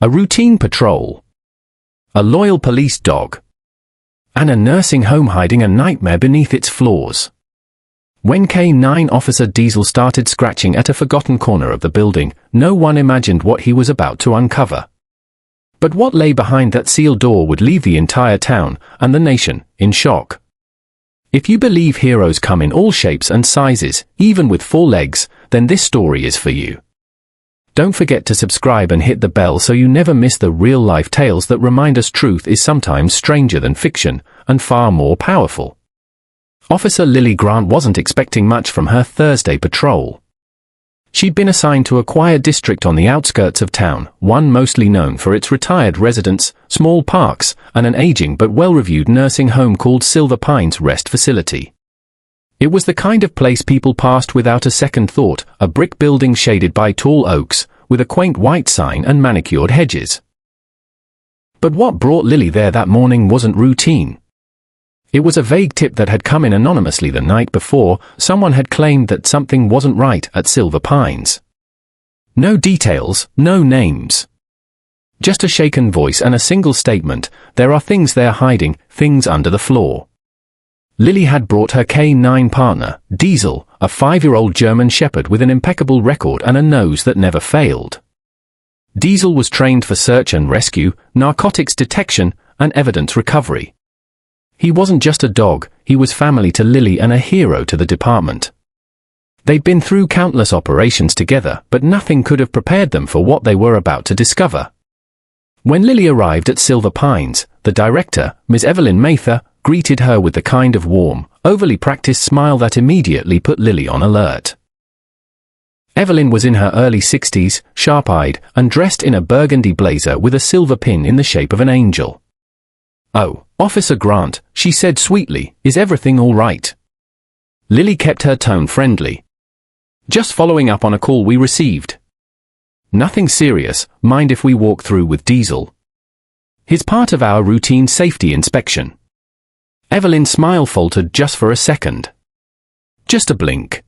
A routine patrol. A loyal police dog. And a nursing home hiding a nightmare beneath its floors. When K9 Officer Diesel started scratching at a forgotten corner of the building, no one imagined what he was about to uncover. But what lay behind that sealed door would leave the entire town, and the nation, in shock. If you believe heroes come in all shapes and sizes, even with 4 legs, then this story is for you. Don't forget to subscribe and hit the bell so you never miss the real-life tales that remind us truth is sometimes stranger than fiction, and far more powerful. Officer Lily Grant wasn't expecting much from her Thursday patrol. She'd been assigned to a quiet district on the outskirts of town, one mostly known for its retired residents, small parks, and an aging but well-reviewed nursing home called Silver Pines Rest Facility. It was the kind of place people passed without a second thought, a brick building shaded by tall oaks, with a quaint white sign and manicured hedges. But what brought Lily there that morning wasn't routine. It was a vague tip that had come in anonymously the night before. Someone had claimed that something wasn't right at Silver Pines. No details, no names. Just a shaken voice and a single statement: there are things they're hiding, things under the floor. Lily had brought her K9 partner, Diesel, a 5-year-old German Shepherd with an impeccable record and a nose that never failed. Diesel was trained for search and rescue, narcotics detection, and evidence recovery. He wasn't just a dog, he was family to Lily and a hero to the department. They'd been through countless operations together, but nothing could have prepared them for what they were about to discover. When Lily arrived at Silver Pines, the director, Ms. Evelyn Mather, greeted her with the kind of warm, overly practiced smile that immediately put Lily on alert. Evelyn was in her early 60s, sharp-eyed, and dressed in a burgundy blazer with a silver pin in the shape of an angel. "Oh, Officer Grant," she said sweetly, "is everything all right?" Lily kept her tone friendly. "Just following up on a call we received." "Nothing serious, mind if we walk through with Diesel? He's part of our routine safety inspection." Evelyn's smile faltered just for a second. Just a blink.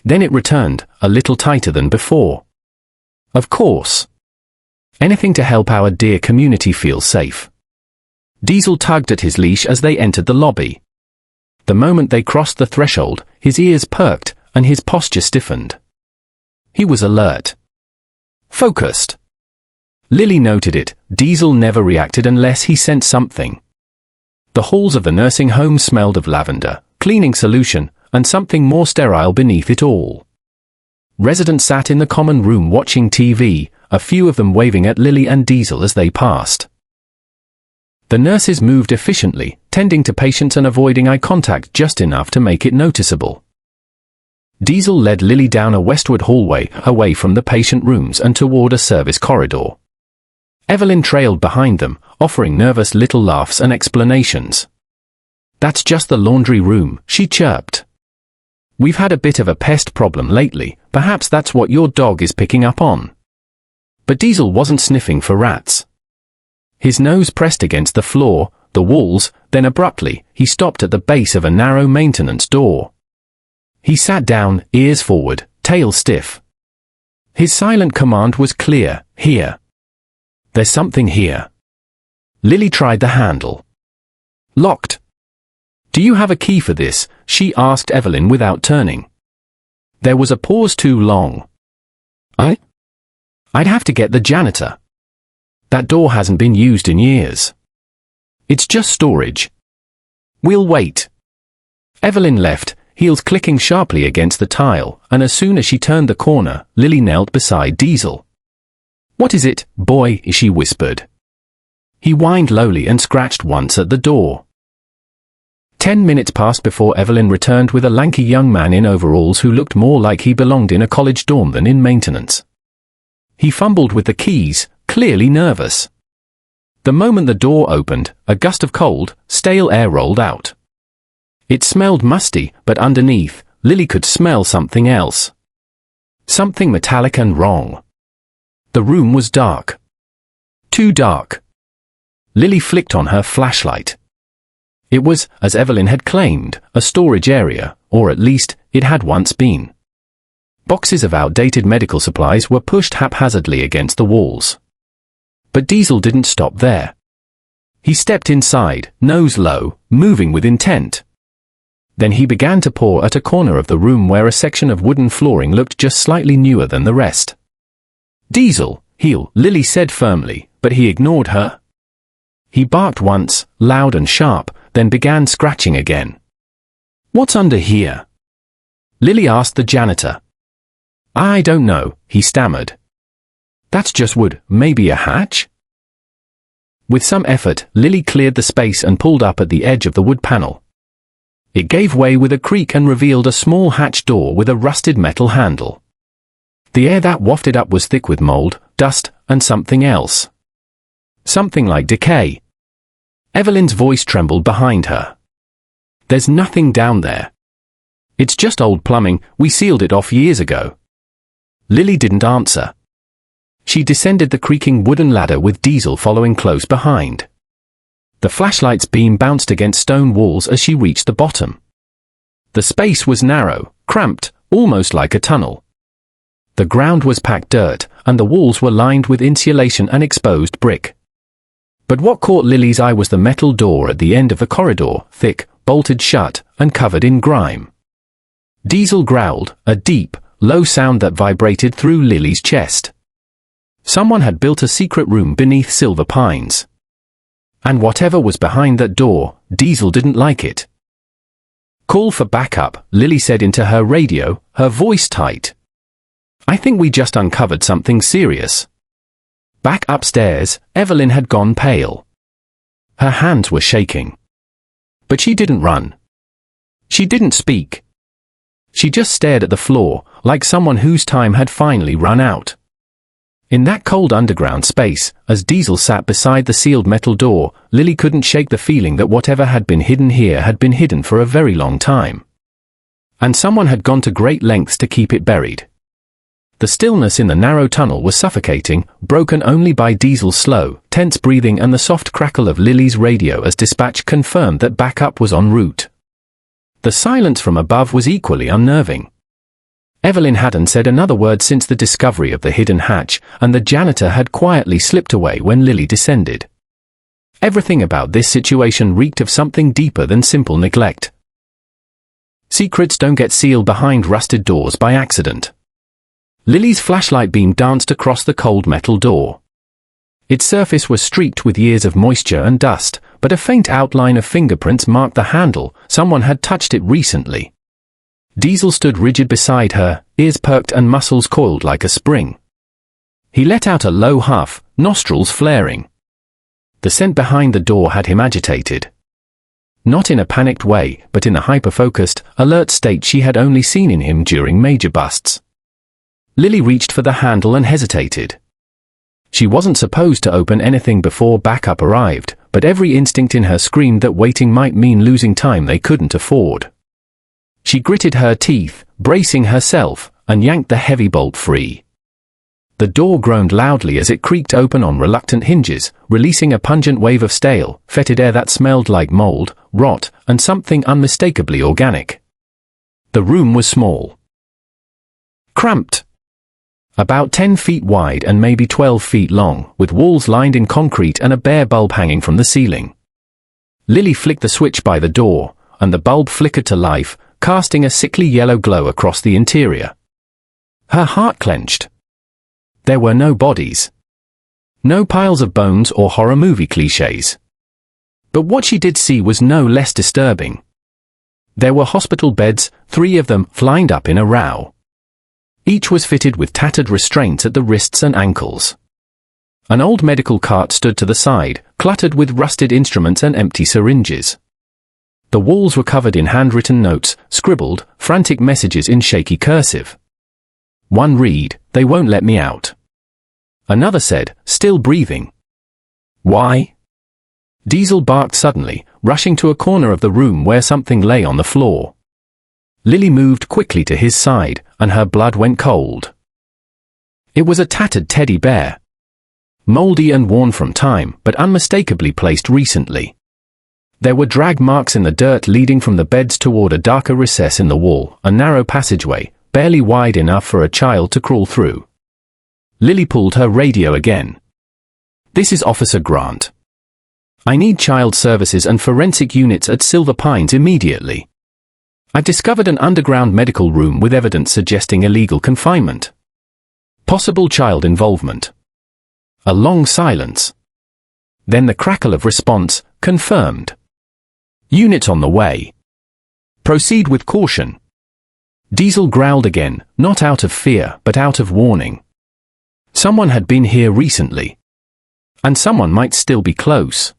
Then it returned, a little tighter than before. "Of course. Anything to help our dear community feel safe." Diesel tugged at his leash as they entered the lobby. The moment they crossed the threshold, his ears perked, and his posture stiffened. He was alert. Focused. Lily noted it. Diesel never reacted unless he sensed something. The halls of the nursing home smelled of lavender, cleaning solution, and something more sterile beneath it all. Residents sat in the common room watching TV, a few of them waving at Lily and Diesel as they passed. The nurses moved efficiently, tending to patients and avoiding eye contact just enough to make it noticeable. Diesel led Lily down a westward hallway, away from the patient rooms and toward a service corridor. Evelyn trailed behind them, offering nervous little laughs and explanations. "That's just the laundry room," she chirped. "We've had a bit of a pest problem lately, perhaps that's what your dog is picking up on." But Diesel wasn't sniffing for rats. His nose pressed against the floor, the walls, then abruptly, he stopped at the base of a narrow maintenance door. He sat down, ears forward, tail stiff. His silent command was clear: "Here. There's something here." Lily tried the handle. Locked. "Do you have a key for this?" she asked Evelyn without turning. There was a pause too long. I'd have to get the janitor. That door hasn't been used in years. It's just storage." "We'll wait." Evelyn left, heels clicking sharply against the tile, and as soon as she turned the corner, Lily knelt beside Diesel. "What is it, boy?" she whispered. He whined lowly and scratched once at the door. 10 minutes passed before Evelyn returned with a lanky young man in overalls who looked more like he belonged in a college dorm than in maintenance. He fumbled with the keys, clearly nervous. The moment the door opened, a gust of cold, stale air rolled out. It smelled musty, but underneath, Lily could smell something else. Something metallic and wrong. The room was dark. Too dark. Lily flicked on her flashlight. It was, as Evelyn had claimed, a storage area, or at least, it had once been. Boxes of outdated medical supplies were pushed haphazardly against the walls. But Diesel didn't stop there. He stepped inside, nose low, moving with intent. Then he began to paw at a corner of the room where a section of wooden flooring looked just slightly newer than the rest. "Diesel, heel," Lily said firmly, but he ignored her. He barked once, loud and sharp, then began scratching again. "What's under here?" Lily asked the janitor. "I don't know," he stammered. "That's just wood, maybe a hatch?" With some effort, Lily cleared the space and pulled up at the edge of the wood panel. It gave way with a creak and revealed a small hatch door with a rusted metal handle. The air that wafted up was thick with mold, dust, and something else. Something like decay. Evelyn's voice trembled behind her. "There's nothing down there. It's just old plumbing, we sealed it off years ago." Lily didn't answer. She descended the creaking wooden ladder with Diesel following close behind. The flashlight's beam bounced against stone walls as she reached the bottom. The space was narrow, cramped, almost like a tunnel. The ground was packed dirt, and the walls were lined with insulation and exposed brick. But what caught Lily's eye was the metal door at the end of the corridor, thick, bolted shut, and covered in grime. Diesel growled, a deep, low sound that vibrated through Lily's chest. Someone had built a secret room beneath silver pines. And whatever was behind that door, Diesel didn't like it. "Call for backup," Lily said into her radio, her voice tight. "I think we just uncovered something serious." Back upstairs, Evelyn had gone pale. Her hands were shaking. But she didn't run. She didn't speak. She just stared at the floor, like someone whose time had finally run out. In that cold underground space, as Diesel sat beside the sealed metal door, Lily couldn't shake the feeling that whatever had been hidden here had been hidden for a very long time. And someone had gone to great lengths to keep it buried. The stillness in the narrow tunnel was suffocating, broken only by Diesel's slow, tense breathing and the soft crackle of Lily's radio as dispatch confirmed that backup was en route. The silence from above was equally unnerving. Evelyn hadn't said another word since the discovery of the hidden hatch, and the janitor had quietly slipped away when Lily descended. Everything about this situation reeked of something deeper than simple neglect. Secrets don't get sealed behind rusted doors by accident. Lily's flashlight beam danced across the cold metal door. Its surface was streaked with years of moisture and dust, but a faint outline of fingerprints marked the handle. Someone had touched it recently. Diesel stood rigid beside her, ears perked and muscles coiled like a spring. He let out a low huff, nostrils flaring. The scent behind the door had him agitated. Not in a panicked way, but in the hyper-focused, alert state she had only seen in him during major busts. Lily reached for the handle and hesitated. She wasn't supposed to open anything before backup arrived, but every instinct in her screamed that waiting might mean losing time they couldn't afford. She gritted her teeth, bracing herself, and yanked the heavy bolt free. The door groaned loudly as it creaked open on reluctant hinges, releasing a pungent wave of stale, fetid air that smelled like mold, rot, and something unmistakably organic. The room was small. Cramped. About 10 feet wide and maybe 12 feet long, with walls lined in concrete and a bare bulb hanging from the ceiling. Lily flicked the switch by the door, and the bulb flickered to life, casting a sickly yellow glow across the interior. Her heart clenched. There were no bodies. No piles of bones or horror movie cliches. But what she did see was no less disturbing. There were hospital beds, 3 of them lined up in a row. Each was fitted with tattered restraints at the wrists and ankles. An old medical cart stood to the side, cluttered with rusted instruments and empty syringes. The walls were covered in handwritten notes, scribbled, frantic messages in shaky cursive. One read, "They won't let me out." Another said, "Still breathing." "Why?" Diesel barked suddenly, rushing to a corner of the room where something lay on the floor. Lily moved quickly to his side, and her blood went cold. It was a tattered teddy bear. Moldy and worn from time, but unmistakably placed recently. There were drag marks in the dirt leading from the beds toward a darker recess in the wall, a narrow passageway, barely wide enough for a child to crawl through. Lily pulled her radio again. This is Officer Grant. I need child services and forensic units at Silver Pines immediately. I've discovered an underground medical room with evidence suggesting illegal confinement. Possible child involvement. A long silence. Then the crackle of response, confirmed. Units on the way. Proceed with caution. Diesel growled again, not out of fear, but out of warning. Someone had been here recently. And someone might still be close.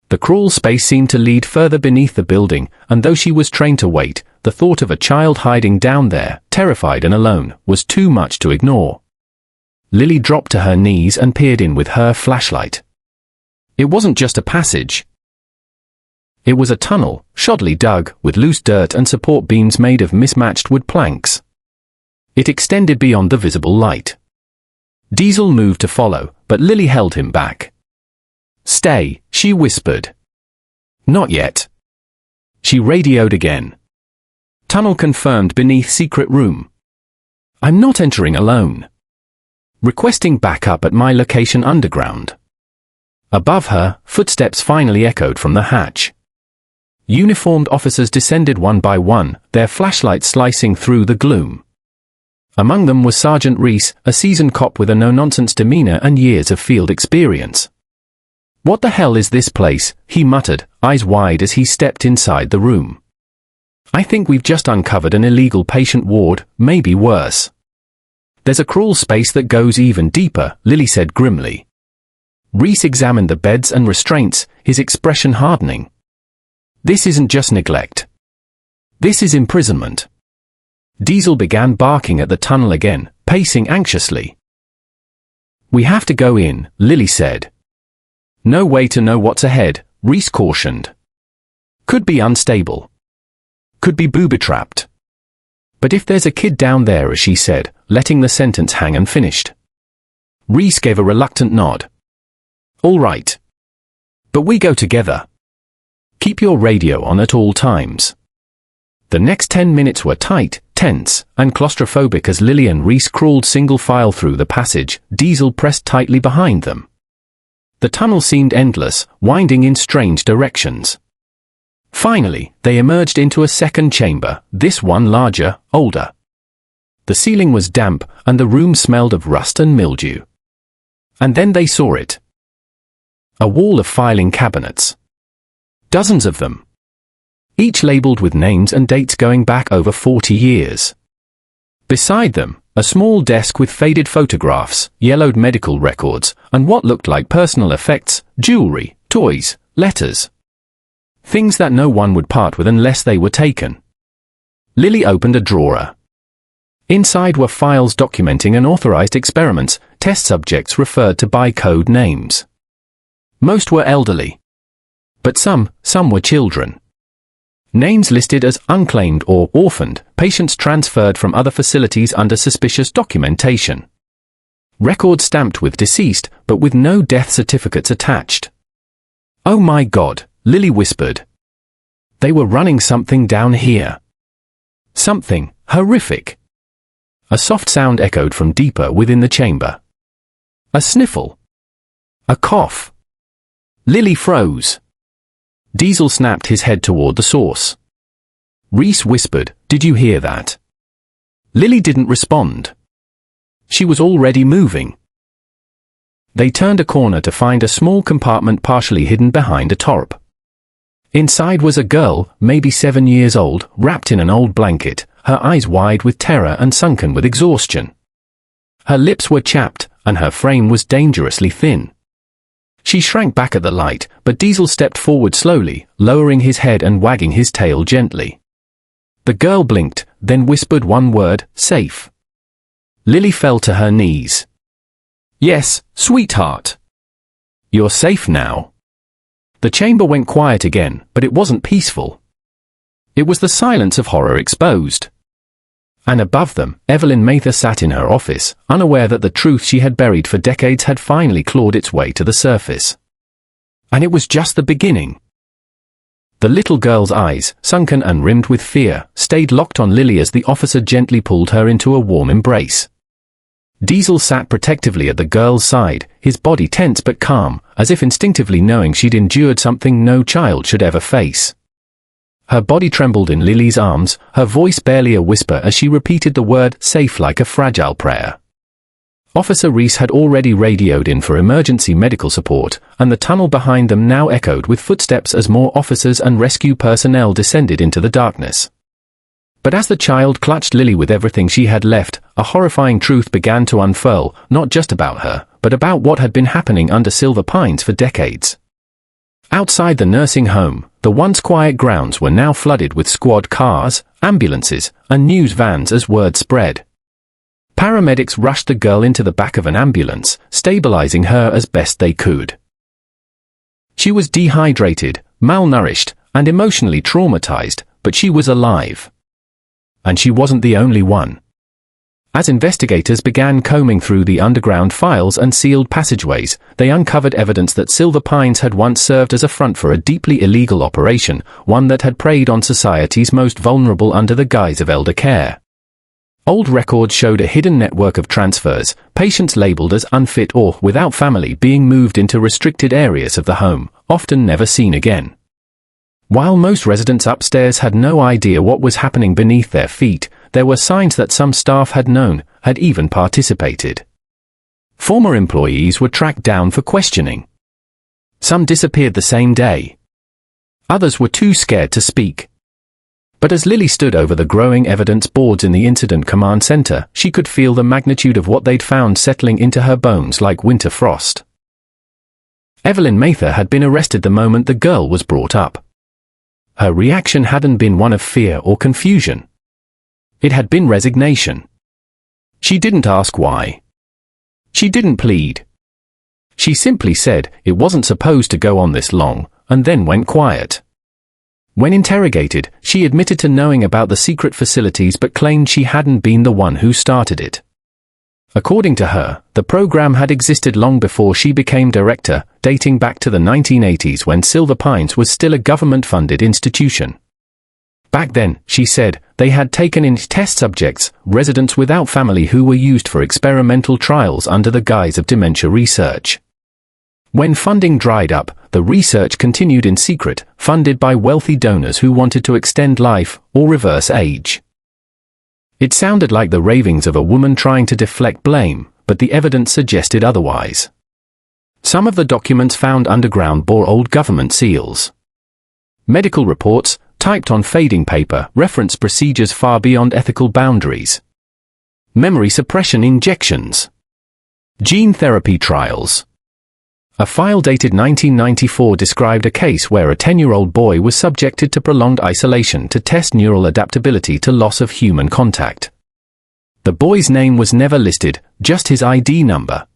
The crawl space seemed to lead further beneath the building, and though she was trained to wait, the thought of a child hiding down there, terrified and alone, was too much to ignore. Lily dropped to her knees and peered in with her flashlight. It wasn't just a passage. It was a tunnel, shoddily dug, with loose dirt and support beams made of mismatched wood planks. It extended beyond the visible light. Diesel moved to follow, but Lily held him back. "Stay," she whispered. "Not yet." She radioed again. "Tunnel confirmed beneath secret room. I'm not entering alone. Requesting backup at my location underground." Above her, footsteps finally echoed from the hatch. Uniformed officers descended one by one, their flashlights slicing through the gloom. Among them was Sergeant Reese, a seasoned cop with a no-nonsense demeanor and years of field experience. "What the hell is this place?" he muttered, eyes wide as he stepped inside the room. "I think we've just uncovered an illegal patient ward, maybe worse." "There's a crawl space that goes even deeper," Lily said grimly. Reese examined the beds and restraints, his expression hardening. "This isn't just neglect. This is imprisonment." Diesel began barking at the tunnel again, pacing anxiously. "We have to go in," Lily said. "No way to know what's ahead," Reese cautioned. "Could be unstable. Could be booby-trapped. But if there's a kid down there," as she said, letting the sentence hang unfinished. Reese gave a reluctant nod. "All right. But we go together. Keep your radio on at all times." The next 10 minutes were tight, tense, and claustrophobic as Lily and Reese crawled single file through the passage, Diesel pressed tightly behind them. The tunnel seemed endless, winding in strange directions. Finally, they emerged into a second chamber, this one larger, older. The ceiling was damp, and the room smelled of rust and mildew. And then they saw it. A wall of filing cabinets. Dozens of them. Each labeled with names and dates going back over 40 years. Beside them, a small desk with faded photographs, yellowed medical records, and what looked like personal effects, jewelry, toys, letters. Things that no one would part with unless they were taken. Lily opened a drawer. Inside were files documenting unauthorized experiments, test subjects referred to by code names. Most were elderly. But some were children. Names listed as unclaimed or orphaned, patients transferred from other facilities under suspicious documentation. Records stamped with deceased, but with no death certificates attached. "Oh my God," Lily whispered. They were running something down here. Something horrific. A soft sound echoed from deeper within the chamber. A sniffle. A cough. Lily froze. Diesel snapped his head toward the source. Reese whispered, "Did you hear that?" Lily didn't respond. She was already moving. They turned a corner to find a small compartment partially hidden behind a tarp. Inside was a girl, maybe 7 years old, wrapped in an old blanket, her eyes wide with terror and sunken with exhaustion. Her lips were chapped, and her frame was dangerously thin. She shrank back at the light, but Diesel stepped forward slowly, lowering his head and wagging his tail gently. The girl blinked, then whispered one word, "Safe." Lily fell to her knees. "Yes, sweetheart. You're safe now." The chamber went quiet again, but it wasn't peaceful. It was the silence of horror exposed. And above them, Evelyn Mather sat in her office, unaware that the truth she had buried for decades had finally clawed its way to the surface. And it was just the beginning. The little girl's eyes, sunken and rimmed with fear, stayed locked on Lily as the officer gently pulled her into a warm embrace. Diesel sat protectively at the girl's side, his body tense but calm, as if instinctively knowing she'd endured something no child should ever face. Her body trembled in Lily's arms, her voice barely a whisper as she repeated the word safe like a fragile prayer. Officer Reese had already radioed in for emergency medical support, and the tunnel behind them now echoed with footsteps as more officers and rescue personnel descended into the darkness. But as the child clutched Lily with everything she had left, a horrifying truth began to unfurl, not just about her, but about what had been happening under Silver Pines for decades. Outside the nursing home, the once quiet grounds were now flooded with squad cars, ambulances, and news vans as word spread. Paramedics rushed the girl into the back of an ambulance, stabilizing her as best they could. She was dehydrated, malnourished, and emotionally traumatized, but she was alive. And she wasn't the only one. As investigators began combing through the underground files and sealed passageways, they uncovered evidence that Silver Pines had once served as a front for a deeply illegal operation, one that had preyed on society's most vulnerable under the guise of elder care. Old records showed a hidden network of transfers, patients labeled as unfit or without family being moved into restricted areas of the home, often never seen again. While most residents upstairs had no idea what was happening beneath their feet, there were signs that some staff had known, had even participated. Former employees were tracked down for questioning. Some disappeared the same day. Others were too scared to speak. But as Lily stood over the growing evidence boards in the incident command center, she could feel the magnitude of what they'd found settling into her bones like winter frost. Evelyn Mather had been arrested the moment the girl was brought up. Her reaction hadn't been one of fear or confusion. It had been resignation. She didn't ask why. She didn't plead. She simply said it wasn't supposed to go on this long, and then went quiet. When interrogated, she admitted to knowing about the secret facilities but claimed she hadn't been the one who started it. According to her, the program had existed long before she became director, dating back to the 1980s when Silver Pines was still a government-funded institution. Back then, she said, they had taken in test subjects, residents without family who were used for experimental trials under the guise of dementia research. When funding dried up, the research continued in secret, funded by wealthy donors who wanted to extend life or reverse age. It sounded like the ravings of a woman trying to deflect blame, but the evidence suggested otherwise. Some of the documents found underground bore old government seals. Medical reports, typed on fading paper, referenced procedures far beyond ethical boundaries. Memory suppression injections. Gene therapy trials. A file dated 1994 described a case where a 10-year-old boy was subjected to prolonged isolation to test neural adaptability to loss of human contact. The boy's name was never listed, just his ID number.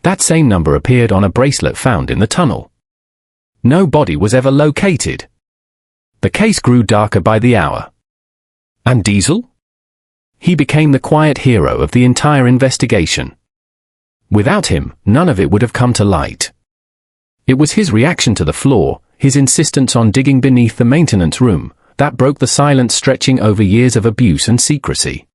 That same number appeared on a bracelet found in the tunnel. No body was ever located. The case grew darker by the hour. And Diesel? He became the quiet hero of the entire investigation. Without him, none of it would have come to light. It was his reaction to the floor, his insistence on digging beneath the maintenance room, that broke the silence stretching over years of abuse and secrecy.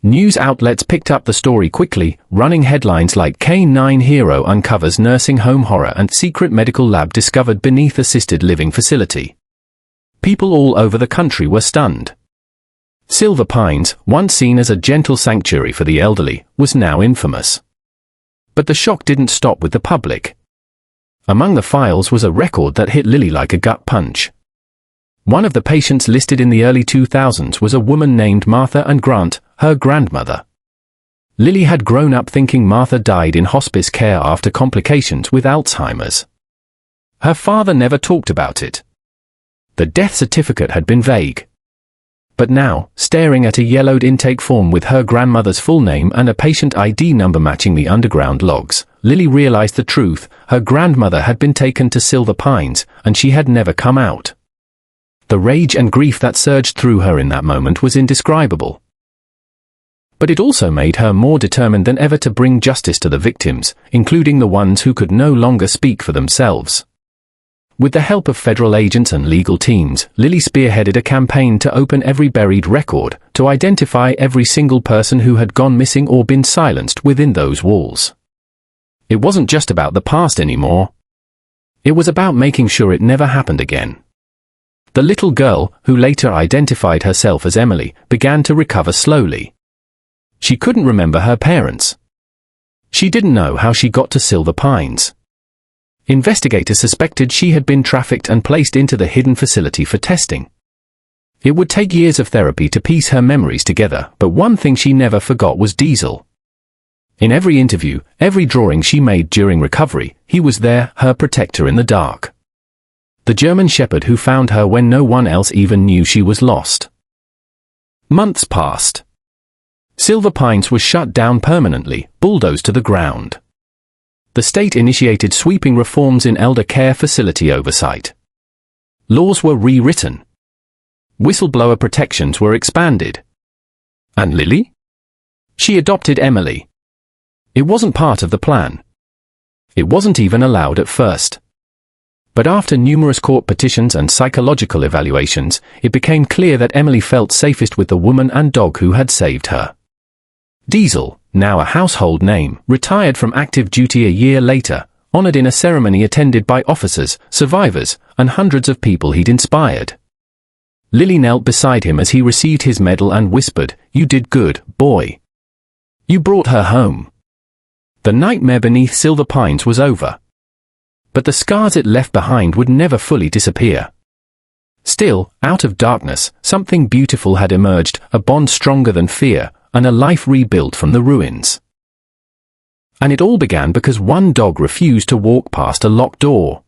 News outlets picked up the story quickly, running headlines like K9 Hero uncovers nursing home horror and secret medical lab discovered beneath assisted living facility. People all over the country were stunned. Silver Pines, once seen as a gentle sanctuary for the elderly, was now infamous. But the shock didn't stop with the public. Among the files was a record that hit Lily like a gut punch. One of the patients listed in the early 2000s was a woman named Martha Ann Grant, her grandmother. Lily had grown up thinking Martha died in hospice care after complications with Alzheimer's. Her father never talked about it. The death certificate had been vague. But now, staring at a yellowed intake form with her grandmother's full name and a patient ID number matching the underground logs, Lily realized the truth: her grandmother had been taken to Silver Pines, and she had never come out. The rage and grief that surged through her in that moment was indescribable. But it also made her more determined than ever to bring justice to the victims, including the ones who could no longer speak for themselves. With the help of federal agents and legal teams, Lily spearheaded a campaign to open every buried record, to identify every single person who had gone missing or been silenced within those walls. It wasn't just about the past anymore. It was about making sure it never happened again. The little girl, who later identified herself as Emily, began to recover slowly. She couldn't remember her parents. She didn't know how she got to Silver Pines. Investigators suspected she had been trafficked and placed into the hidden facility for testing. It would take years of therapy to piece her memories together, but one thing she never forgot was Diesel. In every interview, every drawing she made during recovery, he was there, her protector in the dark. The German shepherd who found her when no one else even knew she was lost. Months passed. Silver Pines was shut down permanently, bulldozed to the ground. The state initiated sweeping reforms in elder care facility oversight. Laws were rewritten. Whistleblower protections were expanded. And Lily? She adopted Emily. It wasn't part of the plan. It wasn't even allowed at first. But after numerous court petitions and psychological evaluations, it became clear that Emily felt safest with the woman and dog who had saved her. Diesel, now a household name, retired from active duty a year later, honored in a ceremony attended by officers, survivors, and hundreds of people he'd inspired. Lily knelt beside him as he received his medal and whispered, "You did good, boy. You brought her home." The nightmare beneath Silver Pines was over. But the scars it left behind would never fully disappear. Still, out of darkness, something beautiful had emerged, a bond stronger than fear, and a life rebuilt from the ruins. And it all began because one dog refused to walk past a locked door.